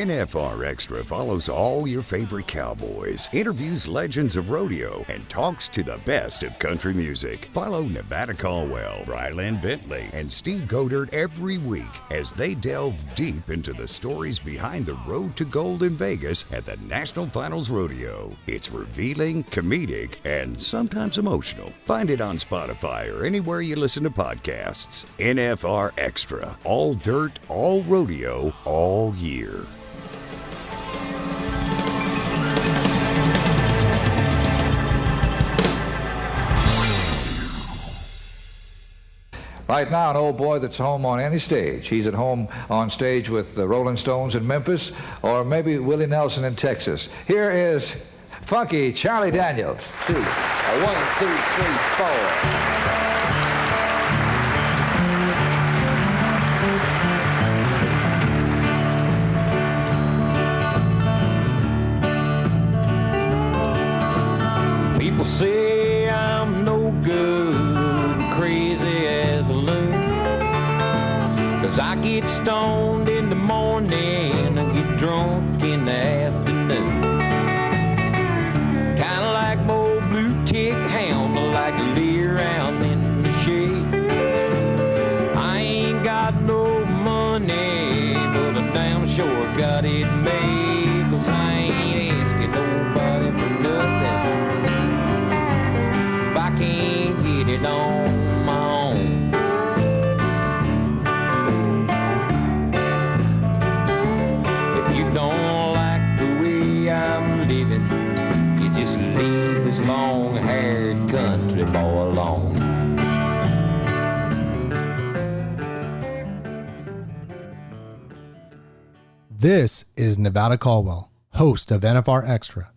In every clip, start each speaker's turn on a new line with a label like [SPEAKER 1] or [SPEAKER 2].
[SPEAKER 1] NFR Extra follows all your favorite cowboys, interviews legends of rodeo, and talks to the best of country music. Follow Nevada Caldwell, Ryland Bentley, and Steve Godert every week as they delve deep into the stories behind the road to gold in Vegas at the National Finals Rodeo. It's revealing, comedic, and sometimes emotional. Find it on Spotify or anywhere you listen to podcasts. NFR Extra. All dirt, all rodeo, all year.
[SPEAKER 2] Right now, an old boy that's home on any stage. He's at home on stage with the Rolling Stones in Memphis, or maybe Willie Nelson in Texas. Here is funky Charlie Daniels.
[SPEAKER 3] 1, 2, 3, 4. People say I'm no good, crazy as a loon, 'cause I get stoned in the morning, I get drunk in the afternoon. Kinda like more blue tick hound, I like to lay around in the shade. I ain't got no money, but I damn sure got it made, 'cause I ain't asking nobody for nothing. Can't get it on my own. If you don't like the way I'm living, you just leave this long-haired country boy alone.
[SPEAKER 4] This is Nevada Caldwell, host of NFR Extra,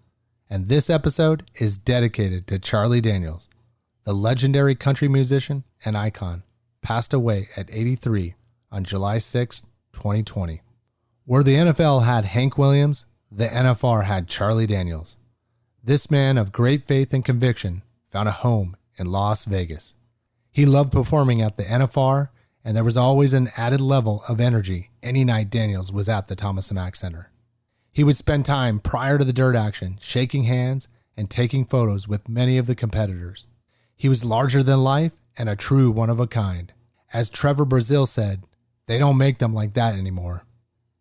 [SPEAKER 4] and this episode is dedicated to Charlie Daniels. The legendary country musician and icon passed away at 83 on July 6, 2020. Where the NFL had Hank Williams, the NFR had Charlie Daniels. This man of great faith and conviction found a home in Las Vegas. He loved performing at the NFR, and there was always an added level of energy any night Daniels was at the Mack Center. He would spend time prior to the dirt action shaking hands and taking photos with many of the competitors. He was larger than life and a true one of a kind. As Trevor Brazile said, they don't make them like that anymore.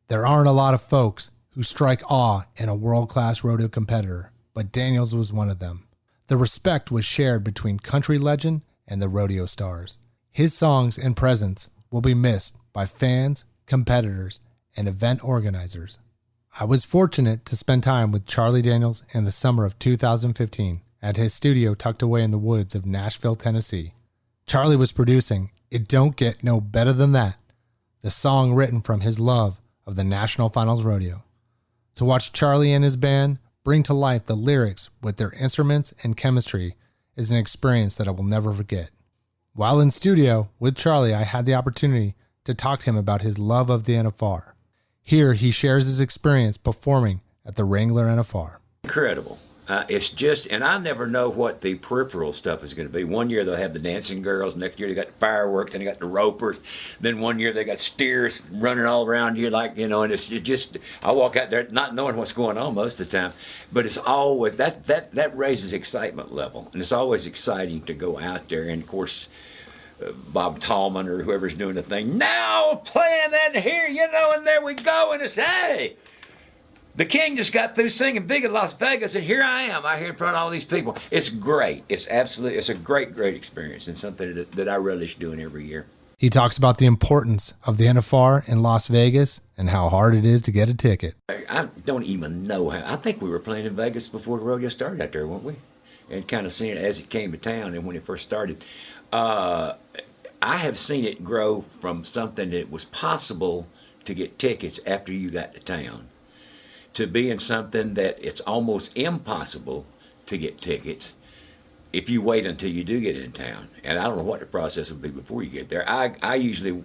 [SPEAKER 4] There aren't a lot of folks who strike awe in a world-class rodeo competitor, but Daniels was one of them. The respect was shared between country legend and the rodeo stars. His songs and presence will be missed by fans, competitors, and event organizers. I was fortunate to spend time with Charlie Daniels in the summer of 2015. At his studio tucked away in the woods of Nashville, Tennessee. Charlie was producing It Don't Get No Better Than That, the song written from his love of the National Finals Rodeo. To watch Charlie and his band bring to life the lyrics with their instruments and chemistry is an experience that I will never forget. While in studio with Charlie, I had the opportunity to talk to him about his love of the NFR. Here he shares his experience performing at the Wrangler NFR.
[SPEAKER 5] Incredible. It's just, and I never know what the peripheral stuff is going to be. One year they'll have the dancing girls, next year they got the fireworks, and they got the ropers. Then one year they got steers running all around you, like, you know, and it's just, I walk out there not knowing what's going on most of the time. But it's always, that raises excitement level. And it's always exciting to go out there. And of course, Bob Tallman or whoever's doing the thing, now playing that here, you know, and there we go, and it's, hey, the King just got through singing big in Las Vegas, and here I am out here in front of all these people. It's great. It's a great, great experience, and something that I relish doing every year.
[SPEAKER 4] He talks about the importance of the NFR in Las Vegas and how hard it is to get a ticket.
[SPEAKER 5] I don't even know how. I think we were playing in Vegas before the rodeo started out there, weren't we? And kind of seeing it as it came to town and when it first started. I have seen it grow from something that was possible to get tickets after you got to town to being something that it's almost impossible to get tickets if you wait until you do get in town. And I don't know what the process will be before you get there. I usually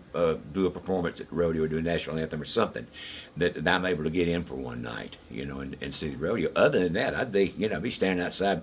[SPEAKER 5] do a performance at the rodeo or do a national anthem or something that I'm able to get in for one night, you know, and see the rodeo. Other than that, I'd be standing outside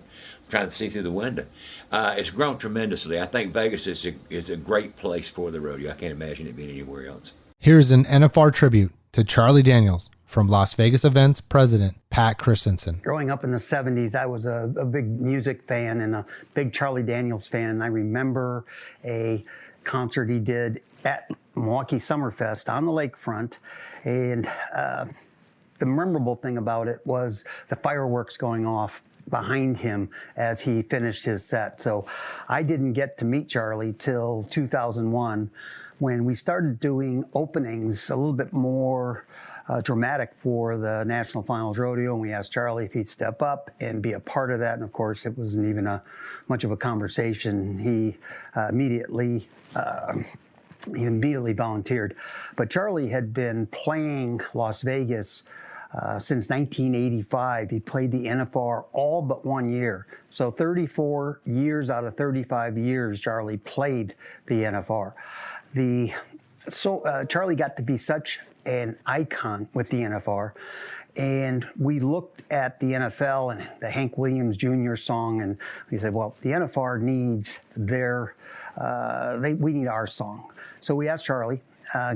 [SPEAKER 5] trying to see through the window. It's grown tremendously. I think Vegas is a great place for the rodeo. I can't imagine it being anywhere else.
[SPEAKER 4] Here's an NFR tribute to Charlie Daniels from Las Vegas Events president Pat Christensen.
[SPEAKER 6] Growing up in the 70s, I was a big music fan and a big Charlie Daniels fan. And I remember a concert he did at Milwaukee Summerfest on the lakefront. And the memorable thing about it was the fireworks going off behind him as he finished his set. So I didn't get to meet Charlie till 2001 when we started doing openings a little bit more dramatic for the National Finals Rodeo, and we asked Charlie if he'd step up and be a part of that. And of course, it wasn't even much of a conversation. He immediately volunteered. But Charlie had been playing Las Vegas since 1985. He played the NFR all but 1 year. So 34 years out of 35 years, Charlie played the NFR. Charlie got to be such an icon with the NFR. And we looked at the NFL and the Hank Williams Jr. song, and we said, well, the NFR needs we need our song. So we asked Charlie,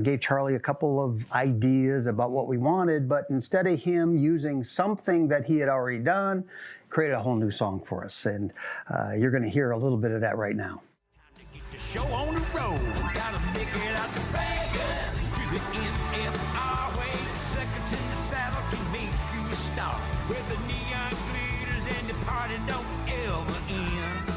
[SPEAKER 6] gave Charlie a couple of ideas about what we wanted, but instead of him using something that he had already done, created a whole new song for us. And you're going to hear a little bit of that right now.
[SPEAKER 7] Show on the road, gotta make it out to Vegas. To the NFR way, seconds in the saddle can make you a star. Where the neon glitters and the party don't ever end.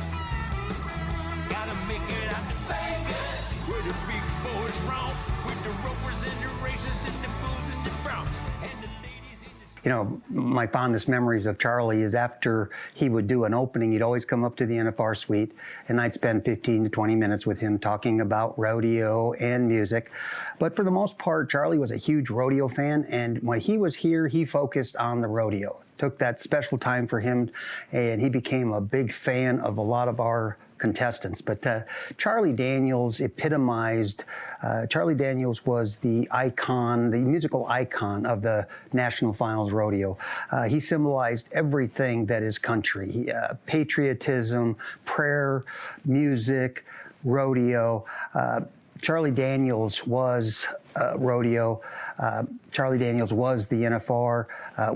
[SPEAKER 7] Gotta make it out to Vegas, where the big boys romp, with the ropers and the racers and the bulls and the broncs and the ladies in the...
[SPEAKER 6] You know, my fondest memories of Charlie is after he would do an opening, he'd always come up to the NFR suite, and I'd spend 15 to 20 minutes with him talking about rodeo and music. But for the most part, Charlie was a huge rodeo fan, and when he was here, he focused on the rodeo. Took that special time for him, and he became a big fan of a lot of our contestants. But Charlie Daniels epitomized, Charlie Daniels was the icon, the musical icon of the National Finals Rodeo. He symbolized everything that is country, patriotism, prayer, music, rodeo. Charlie Daniels was rodeo. Charlie Daniels was the NFR.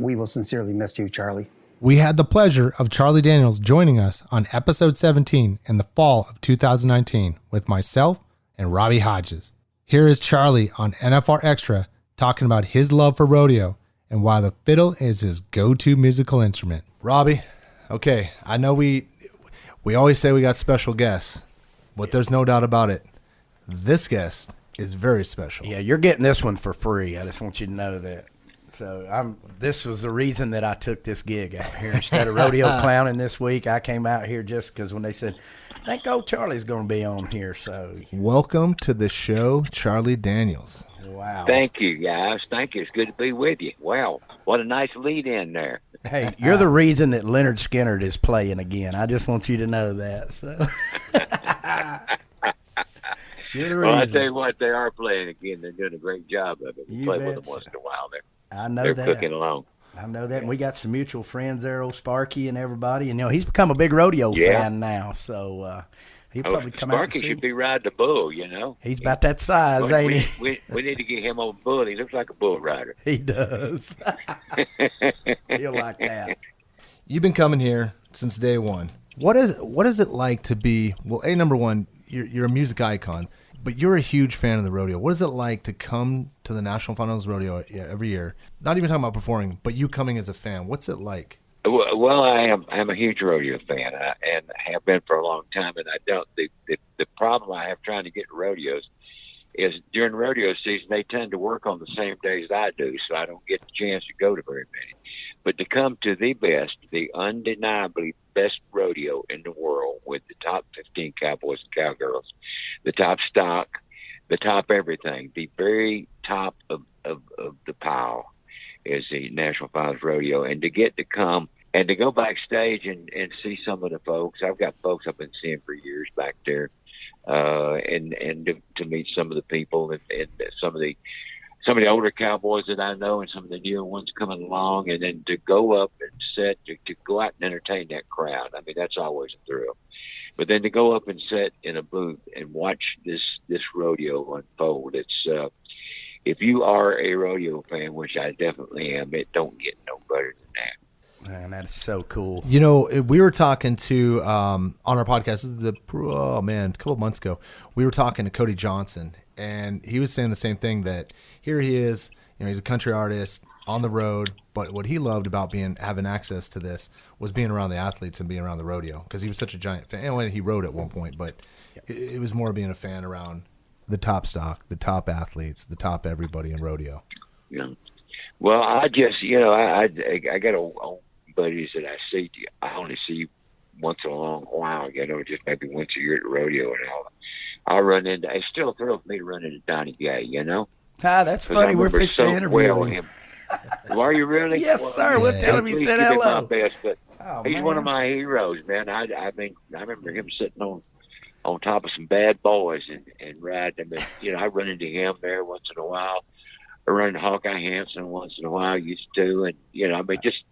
[SPEAKER 6] We will sincerely miss you, Charlie.
[SPEAKER 4] We had the pleasure of Charlie Daniels joining us on episode 17 in the fall of 2019 with myself and Robbie Hodges. Here is Charlie on NFR Extra talking about his love for rodeo and why the fiddle is his go-to musical instrument. Robbie, okay, I know we always say we got special guests, but there's no doubt about it. This guest is very special.
[SPEAKER 8] Yeah, you're getting this one for free. I just want you to know that. So this was the reason that I took this gig out here. Instead of rodeo clowning this week, I came out here just because when they said, I think old Charlie's going to be on here. So
[SPEAKER 4] welcome to the show, Charlie Daniels.
[SPEAKER 8] Wow.
[SPEAKER 5] Thank you, guys. Thank you. It's good to be with you. Wow, what a nice lead in there.
[SPEAKER 8] Hey, you're the reason that Leonard Skinner is playing again. I just want you to know that. So. You're the reason.
[SPEAKER 5] Well, I tell you what, they are playing again. They're doing a great job of it. We play with them once in a while.
[SPEAKER 8] I know
[SPEAKER 5] they're
[SPEAKER 8] that.
[SPEAKER 5] Cooking along.
[SPEAKER 8] I know that. And we got some mutual friends there, old Sparky and everybody. And, he's become a big rodeo fan now. So he'll probably come out and see.
[SPEAKER 5] Sparky should be riding a bull,
[SPEAKER 8] He's about that size, ain't
[SPEAKER 5] he? We need to get him on a bull. He looks like a bull rider.
[SPEAKER 8] He does. He'll like that.
[SPEAKER 4] You've been coming here since day one. What is it like to be, well, number one, you're a music icon, but you're a huge fan of the rodeo. What is it like to come to the National Finals Rodeo every year? Not even talking about performing, but you coming as a fan. What's it like?
[SPEAKER 5] Well, I'm a huge rodeo fan, and have been for a long time. And I don't. The problem I have trying to get to rodeos is during rodeo season they tend to work on the same days I do, so I don't get the chance to go to very many. But to come to the best, the undeniably best rodeo in the world with the top 15 cowboys and cowgirls, the top stock, the top everything, the very top of the pile is the National Finals Rodeo. And to get to come and to go backstage and see some of the folks, I've got folks I've been seeing for years back there, and to meet some of the people and some of the older cowboys that I know and some of the newer ones coming along, and then to go up and sit, to go out and entertain that crowd. I mean, that's always a thrill. But then to go up and sit in a booth and watch this rodeo unfold, if you are a rodeo fan, which I definitely am, it don't get no better than that.
[SPEAKER 8] Man, that is so cool.
[SPEAKER 4] You know, we were talking to on our podcast. This is a couple of months ago. We were talking to Cody Johnson, and he was saying the same thing. That here he is. You know, he's a country artist on the road, but what he loved about having access to this was being around the athletes and being around the rodeo, because he was such a giant fan. And he rode at one point, but it was more being a fan around the top stock, the top athletes, the top everybody in rodeo.
[SPEAKER 5] Yeah. Well, I just, I got old buddies that I only see once in a long while, just maybe once a year at the rodeo, and I'll run into. It's still a thrill for me to run into Donnie Gay,
[SPEAKER 8] That's funny. We're fixing to interview him.
[SPEAKER 5] Well, are you really?
[SPEAKER 8] Yes, sir. We'll tell him you said hello.
[SPEAKER 5] My best, but he's
[SPEAKER 8] man.
[SPEAKER 5] one of my heroes, man. I remember him sitting on top of some bad boys and riding them. And, I run into him there once in a while. I run into Hawkeye Hansen once in a while, used to. And, just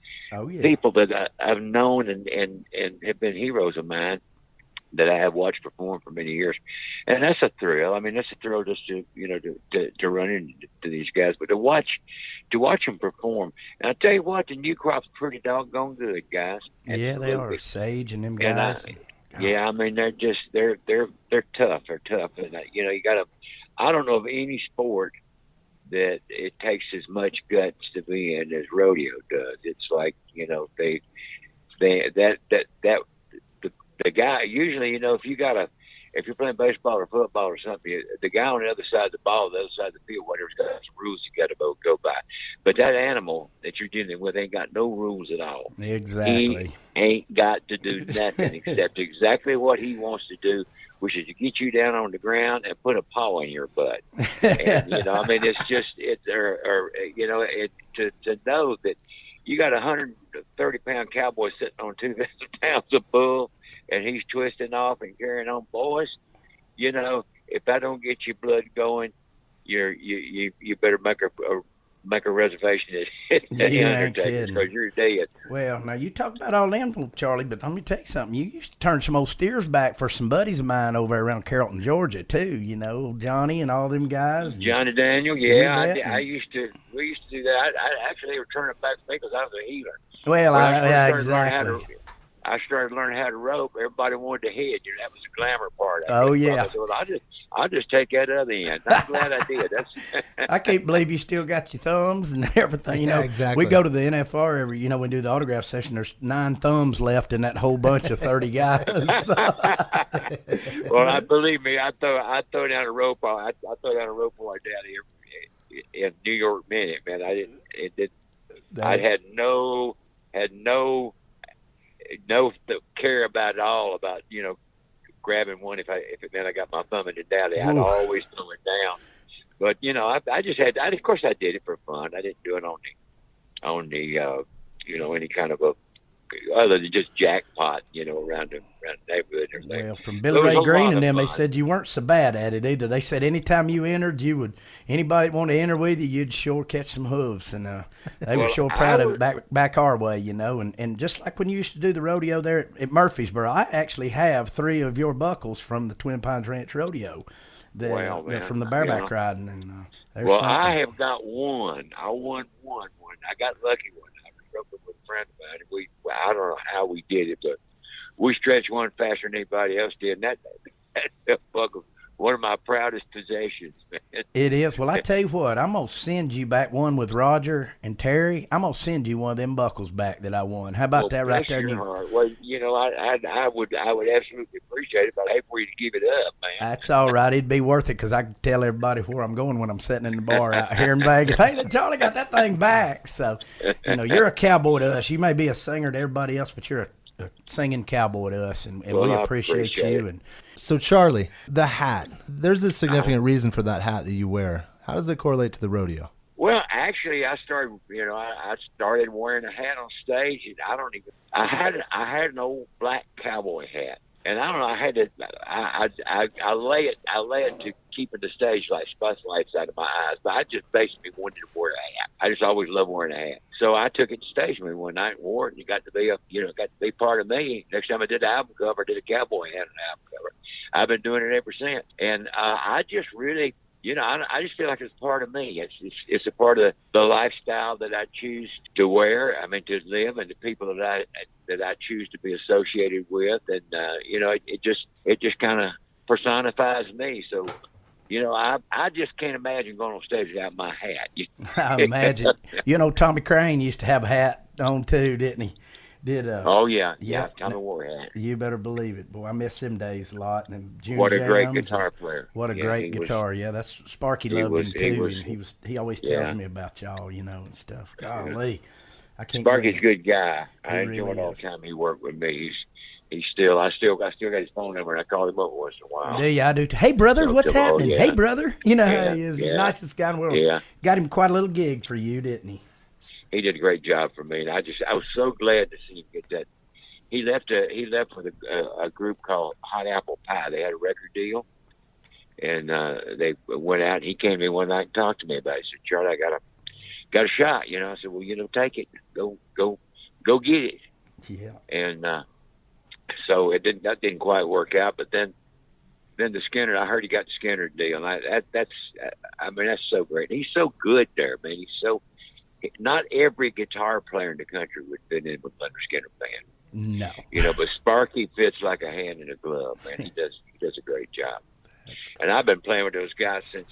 [SPEAKER 5] people that I've known and have been heroes of mine that I have watched perform for many years. And that's a thrill. I mean, that's a thrill just to run into these guys, but to watch them perform. And I tell you what, the new crop's pretty doggone good, guys.
[SPEAKER 8] Yeah, they are. Sage and them guys.
[SPEAKER 5] I mean, they're tough. They're tough. And, you got to, I don't know of any sport that it takes as much guts to be in as rodeo does. It's like, the guy, usually, if you're playing baseball or football or something, the guy on the other side of the ball, the other side of the field, whatever's got some rules you got to go by. But that animal that you're dealing with ain't got no rules at all.
[SPEAKER 8] Exactly.
[SPEAKER 5] He ain't got to do nothing except exactly what he wants to do, which is to get you down on the ground and put a paw in your butt. And, it's just, to know that you got a 130-pound cowboy sitting on 2,000 pounds of bull, and he's twisting off and carrying on, boys. If I don't get your blood going, you better make a reservation at the Undertaker, because you're dead.
[SPEAKER 8] Well, now you talk about all them, Charlie, but let me tell you something. You used to turn some old steers back for some buddies of mine over around Carrollton, Georgia, too. Johnny and all them guys.
[SPEAKER 5] Johnny Daniel, yeah. We used to do that. I actually were turning back for me because I was a healer.
[SPEAKER 8] Well, exactly.
[SPEAKER 5] I started learning how to rope. Everybody wanted to head. That was the glamour part.
[SPEAKER 8] Yeah.
[SPEAKER 5] I said, well, I'll just take that other end. I'm glad I did.
[SPEAKER 8] I can't believe you still got your thumbs and everything.
[SPEAKER 4] Exactly.
[SPEAKER 8] We go to the NFR every. We do the autograph session. There's 9 thumbs left in that whole bunch of 30 guys.
[SPEAKER 5] Well, believe me, I throw down a rope. I throw down a rope like that here in New York Minute, man. I had no care about it all about grabbing one if it meant I got my thumb in the dowdy. I'd always throw it down. But I just had. Of course, I did it for fun. I didn't do it on the any kind of a other than just jackpot around the neighborhood and everything.
[SPEAKER 8] Well, from Billy Ray Green and them, they said you weren't so bad at it either. They said anytime you entered, anybody want to enter with you, you'd sure catch some hooves, and they were sure proud of it back our way, and just like when you used to do the rodeo there at Murfreesboro, I actually have 3 of your buckles from the Twin Pines Ranch Rodeo. They're from the bareback riding, and
[SPEAKER 5] I have got one. I won one. I got lucky one. I broke it with a friend of mine. I don't know how we did it, but we stretched one faster than anybody else did. And that buckle, one of my proudest possessions, man.
[SPEAKER 8] It is. Well, I tell you what, I'm gonna send you back one with Roger and Terry. I'm gonna send you one of them buckles back that I won. How about that right there?
[SPEAKER 5] Well, I would absolutely appreciate it, but I hate for you to give it up, man.
[SPEAKER 8] That's all right. It'd be worth it because I can tell everybody where I'm going when I'm sitting in the bar out here in Vegas. Hey, Charlie got that thing back. So, you're a cowboy to us. You may be a singer to everybody else, but you're a singing cowboy to us, and we appreciate you. And
[SPEAKER 4] so, Charlie, the hat. There's a significant reason for that hat that you wear. How does it correlate to the rodeo?
[SPEAKER 5] Well, actually, I started. I started wearing a hat on stage, and I had an old black cowboy hat, and I don't know. I had to. I lay it to keeping the stage spotlights out of my eyes, but I just basically wanted to wear a hat. I just always loved wearing a hat. So I took it to stage with me one night and wore it, and it got to be part of me. Next time I did an album cover, I did a cowboy hat on the album cover. I've been doing it ever since, and I just really I just feel like it's part of me. It's a part of the lifestyle that I choose to wear. I mean, to live, and the people that I choose to be associated with, and it just kind of personifies me. So, I just can't imagine going on stage without my hat.
[SPEAKER 8] I imagine. Tommy Crane used to have a hat on too, didn't he?
[SPEAKER 5] Oh yeah, Tommy wore a hat.
[SPEAKER 8] You better believe it, boy. I miss them days a lot. And June
[SPEAKER 5] what a great
[SPEAKER 8] jams,
[SPEAKER 5] guitar player!
[SPEAKER 8] What a great guitar! Yeah, that's Sparky loved him too, and he always tells me about y'all, and stuff. Golly, I can't.
[SPEAKER 5] Sparky's a good guy. I
[SPEAKER 8] really
[SPEAKER 5] enjoyed all the time he worked with me. I still got his phone number, and I call him up once in a while.
[SPEAKER 8] Do you? I do. Hey, brother, what's happening?
[SPEAKER 5] Yeah.
[SPEAKER 8] Hey, brother. He is the nicest guy in the world.
[SPEAKER 5] Yeah.
[SPEAKER 8] Got him quite a little gig for you, didn't he?
[SPEAKER 5] He did a great job for me, and I was so glad to see him get that. He left with a group called Hot Apple Pie. They had a record deal, and they went out. And he came to me one night and talked to me about it. He said, "Charlie, I got a shot." I said, "Well, take it. Go get it."
[SPEAKER 8] Yeah.
[SPEAKER 5] And so that didn't quite work out. But then the Skinner, I heard he got the Skinner deal, and that's so great. He's so good there, man. Not every guitar player in the country would fit in with Leonard Skinner band.
[SPEAKER 8] No.
[SPEAKER 5] But Sparky fits like a hand in a glove, man. He does a great job. And I've been playing with those guys since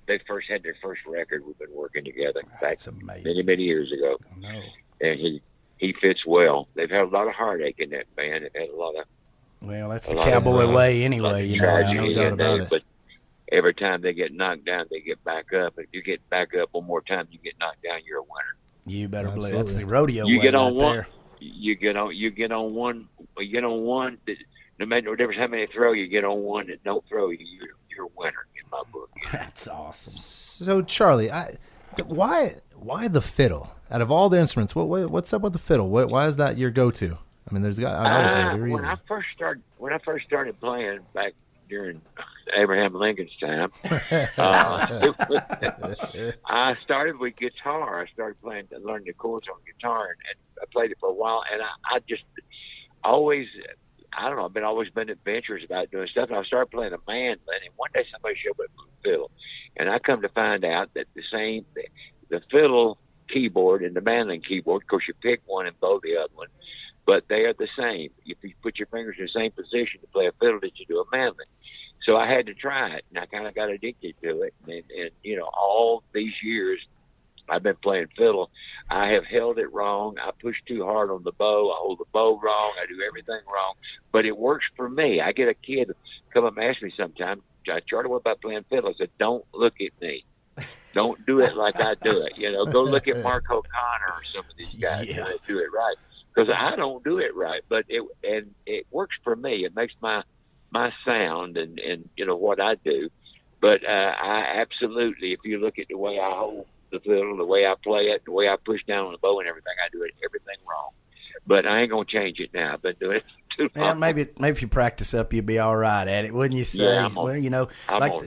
[SPEAKER 5] they first had their first record. We've been working together back many, many years ago.
[SPEAKER 8] I know.
[SPEAKER 5] And he fits well. They've had a lot of heartache in that band. They've had a lot of.
[SPEAKER 8] Well, that's the cowboy way anyway,
[SPEAKER 5] no
[SPEAKER 8] doubt about it.
[SPEAKER 5] But every time they get knocked down, they get back up. If you get back up one more time, you get knocked down, you're a winner.
[SPEAKER 8] You better believe that's the rodeo
[SPEAKER 5] you
[SPEAKER 8] way
[SPEAKER 5] get on
[SPEAKER 8] right
[SPEAKER 5] one.
[SPEAKER 8] there.
[SPEAKER 5] You get on one. No matter no difference how many throw you get on one that don't throw you, you're a winner in my book.
[SPEAKER 8] That's awesome.
[SPEAKER 4] So Charlie, why the fiddle? Out of all the instruments, what's up with the fiddle? Why is that your go-to? I mean, there's obviously a reason.
[SPEAKER 5] When I first started playing back during Abraham Lincoln's time, I started with guitar. I started learning the chords on guitar, and I played it for a while. And I just always, I don't know, I've always been adventurous about doing stuff. And I started playing a mandolin, and one day somebody showed up with a fiddle, and I come to find out that the fiddle keyboard and the mandolin keyboard, of course, you pick one and bow the other one, but they are the same. If you put your fingers in the same position to play a fiddle that you do a mandolin. So I had to try it, and I kind of got addicted to it. And all these years I've been playing fiddle, I have held it wrong. I push too hard on the bow. I hold the bow wrong. I do everything wrong. But it works for me. I get a kid come up and ask me sometime, Charlie, what about playing fiddle? I said, don't look at me. Don't do it like I do it. Go look at Mark O'Connor or some of these guys that do it right. Because I don't do it right. But it works for me. It makes my sound and what I do. But I absolutely, if you look at the way I hold the fiddle, the way I play it, the way I push down on the bow and everything, I do everything wrong. But I ain't gonna change it now. I've been doing it too long.
[SPEAKER 8] Well, maybe if you practice up, you'll be all right at it, wouldn't you say?
[SPEAKER 5] Yeah, I'm
[SPEAKER 8] gonna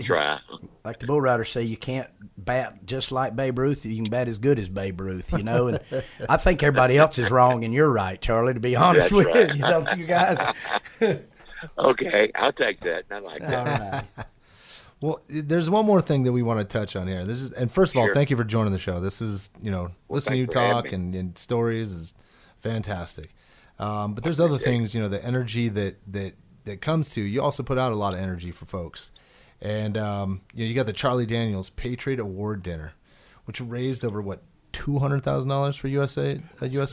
[SPEAKER 5] try.
[SPEAKER 8] Like the bull riders say, you can't bat just like Babe Ruth. You can bat as good as Babe Ruth, And I think everybody else is wrong, and you're right, Charlie. To be honest
[SPEAKER 5] That's
[SPEAKER 8] with
[SPEAKER 5] right.
[SPEAKER 8] you, don't you guys?
[SPEAKER 5] Okay, I'll take that. I like that.
[SPEAKER 8] All right.
[SPEAKER 4] Well, there's one more thing that we want to touch on here. And first of all,
[SPEAKER 5] Sure.
[SPEAKER 4] thank you for joining the show. This is, listening to you
[SPEAKER 5] thanks for having
[SPEAKER 4] talk
[SPEAKER 5] me.
[SPEAKER 4] and stories is fantastic. But there's other things, the energy that comes to you. Also put out a lot of energy for folks. And, you got the Charlie Daniels Patriot Award Dinner, which raised over, $200,000 for U.S.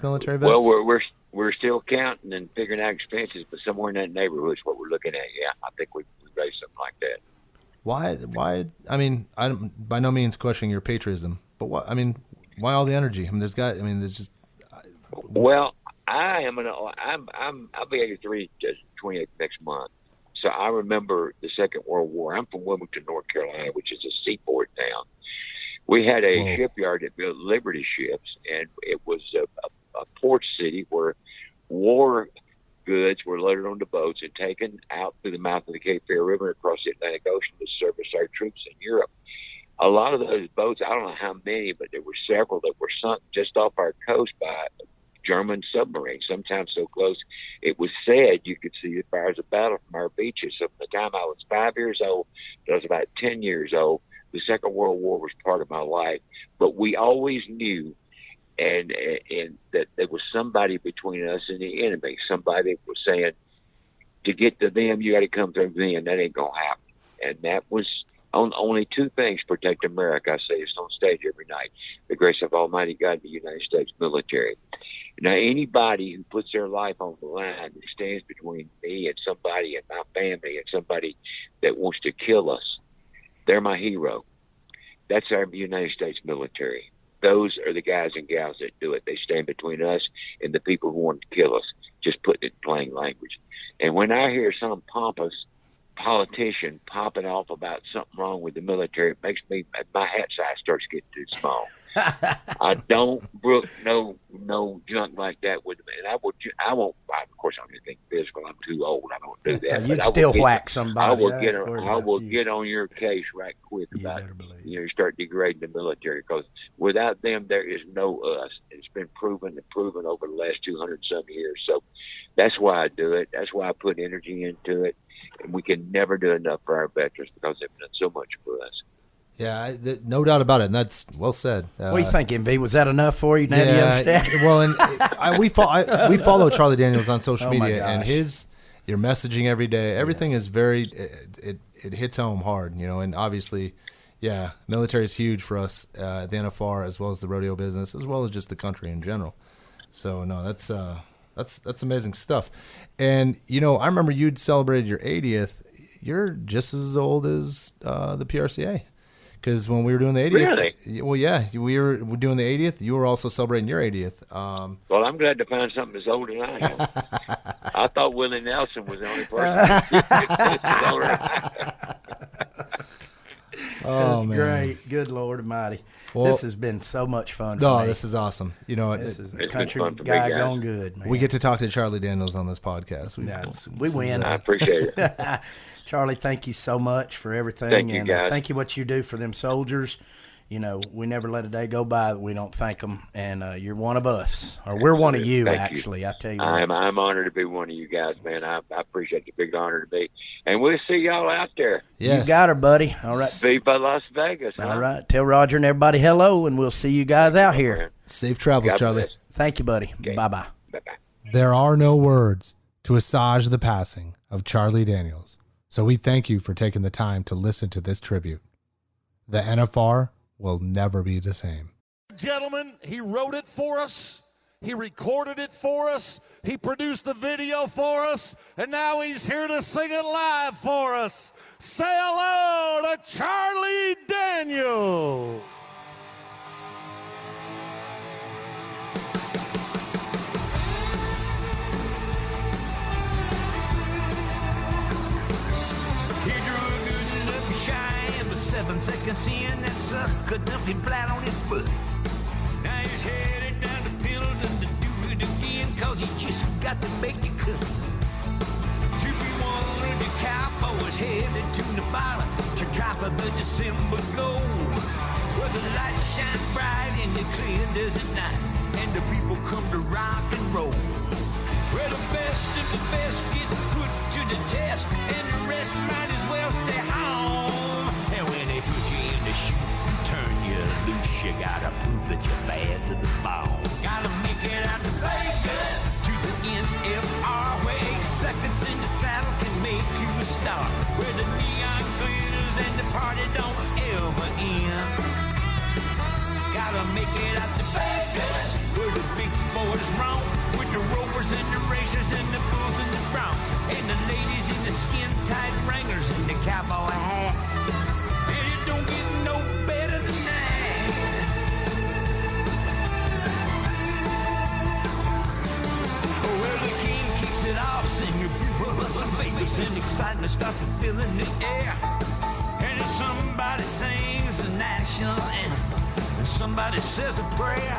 [SPEAKER 4] military vets?
[SPEAKER 5] Well, we're still counting and figuring out expenses, but somewhere in that neighborhood is what we're looking at. Yeah, I think we raised something like that.
[SPEAKER 4] Why? I mean, I'm by no means questioning your patriotism, but why all the energy? I mean, there's just.
[SPEAKER 5] Well, I'll be 83 28th next month. So I remember the Second World War. I'm from Wilmington, North Carolina, which is a seaport town. We had a shipyard that built Liberty ships, and it was a port city where war goods were loaded onto boats and taken out through the mouth of the Cape Fear River across the Atlantic Ocean to service our troops in Europe. A lot of those boats, I don't know how many, but there were several that were sunk just off our coast by German submarines, sometimes so close it was said you could see the fires of battle from our beaches. So from the time I was 5 years old, I was about 10 years old,
[SPEAKER 9] The Second World War was part of my life, but we always knew and that there was somebody between us and the enemy. Somebody was saying, to get to them, you got to come through them. That ain't going to happen. And that was only two things protect America. I say this on stage every night: the grace of Almighty God, the United States military. Now, anybody who puts their life on the line, that stands between me and somebody and my family and somebody that wants to kill us, they're my hero. That's our United States military. Those are the guys and gals that do it. They stand between us and the people who want to kill us, just putting it in plain language. And when I hear some pompous politician popping off about something wrong with the military, it makes me, my hat size starts getting too small. I don't brook no junk like that with me. And I won't, of course, I'm anything physical. I'm too old. I don't do that.
[SPEAKER 8] You'd still whack somebody.
[SPEAKER 9] I will get on your case right quick about, you start degrading the military, because without them, there is no us. It's been proven over the last 200-some years. So that's why I do it. That's why I put energy into it. And we can never do enough for our veterans because they've done so much for us.
[SPEAKER 4] Yeah, no doubt about it, and that's well said.
[SPEAKER 8] What are you thinking, V? Was that enough for you? Now do you understand?
[SPEAKER 4] Well, and we follow Charlie Daniels on social media, and your messaging every day, everything is very, it hits home hard, and obviously, yeah, military is huge for us at the NFR, as well as the rodeo business, as well as just the country in general. So, no, that's amazing stuff. And, I remember you'd celebrated your 80th. You're just as old as the PRCA. Because when we were doing the 80th,
[SPEAKER 9] really?
[SPEAKER 4] Well, yeah, we were doing the 80th. You were also celebrating your 80th.
[SPEAKER 9] Well, I'm glad to find something as old as I am. I thought Willie Nelson was the only person.
[SPEAKER 8] Oh, that's great. Good Lord Almighty. Well, this has been so much fun for me.
[SPEAKER 4] This is awesome.
[SPEAKER 8] This is a country guy going good, man.
[SPEAKER 4] We get to talk to Charlie Daniels on this podcast.
[SPEAKER 8] We win.
[SPEAKER 9] I appreciate it.
[SPEAKER 8] Charlie, thank you so much for everything.
[SPEAKER 9] Thank you, guys.
[SPEAKER 8] Thank you what you do for them soldiers. We never let a day go by that we don't thank them, and you're one of us, or we're one of you, actually. I tell you,
[SPEAKER 9] I'm honored to be one of you guys, man. I appreciate the big honor to be, and we'll see y'all out there.
[SPEAKER 8] Yes. You got her, buddy. All right,
[SPEAKER 9] Viva Las Vegas. Huh?
[SPEAKER 8] All right, tell Roger and everybody hello, and we'll see you guys out here. Man.
[SPEAKER 4] Safe travels, Charlie.
[SPEAKER 9] Bless.
[SPEAKER 8] Thank you, buddy.
[SPEAKER 9] Okay.
[SPEAKER 8] Bye-bye.
[SPEAKER 9] Bye-bye.
[SPEAKER 4] There are no words to assuage the passing of Charlie Daniels. So we thank you for taking the time to listen to this tribute. The NFR will never be the same.
[SPEAKER 10] Gentlemen, he wrote it for us. He recorded it for us. He produced the video for us. And now he's here to sing it live for us. Say hello to Charlie Daniels.
[SPEAKER 7] Seconds in, that sucker dumped him flat on his butt. Now he's headed down to Pendleton to do it again, cause he just got to make the cut. To be one of the cowboys headed to Nevada to try for the December gold, where the lights shine bright in the clear desert night, and the people come to rock and roll. Where the best of the best get put to the test, and the rest might as well stay home. And when they put you in the chute and turn you loose, you gotta prove that you're bad to the bone. Gotta make it out to Vegas, to the NFR, where 8 seconds in the saddle can make you a star, where the neon glitters and the party don't ever end. Gotta make it out to Vegas, where the big boys roam, with the rovers and the racers and the bulls and the broncs, and the ladies in the skin-tight wranglers and the cowboy hats. And it don't get no better than that. Well, the king kicks it off, singing people some Vegas, and excitement starts to fill in the air. And if somebody sings the national anthem, and somebody says a prayer,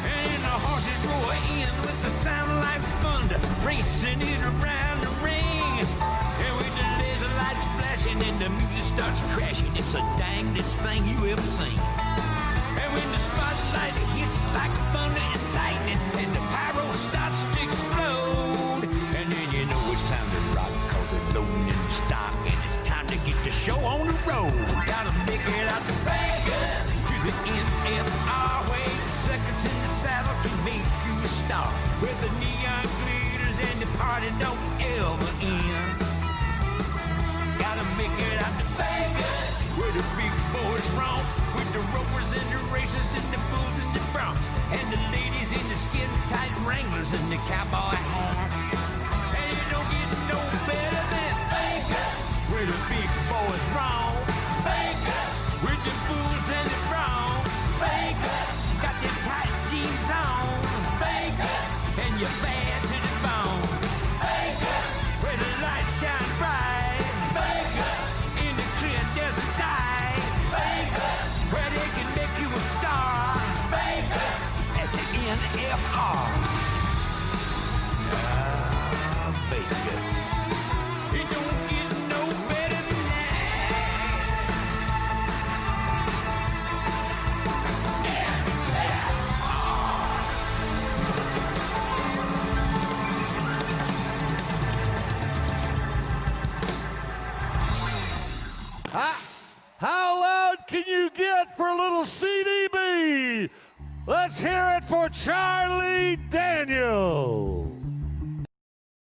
[SPEAKER 7] and the horses roar in with the sound like thunder, racing it around the ring. And with the laser lights flashing and the music starts crashing, it's the dangest thing you ever seen. And when the spotlight hits like thunder and lightning, and the pyro starts to explode, and then you know it's time to rock, cause it's loading in the stock, and it's time to get the show on the road. Gotta make make it out to Vegas. To the NFR way, seconds in the saddle can make you a star. Where the neon glitters and the party don't ever end. Gotta make it out to Vegas. Where the big boys romp. With the ropers and the racers and the bulls and the broncs. And the ladies in the skin-tight Wranglers and the cowboy hats. And it don't get no better than Vegas. Where the big boys roam. Vegas. With the bulls and the broncs. Vegas. Got them tight jeans on. Vegas. And you're bad to the bone. Vegas. Where the lights shine bright. Vegas. In the clear desert night. Vegas. Where they can make you a star. Vegas. At the NFR. Vegas. It don't get no better than
[SPEAKER 10] How loud can you get for a little CDB? Let's hear it for Charlie.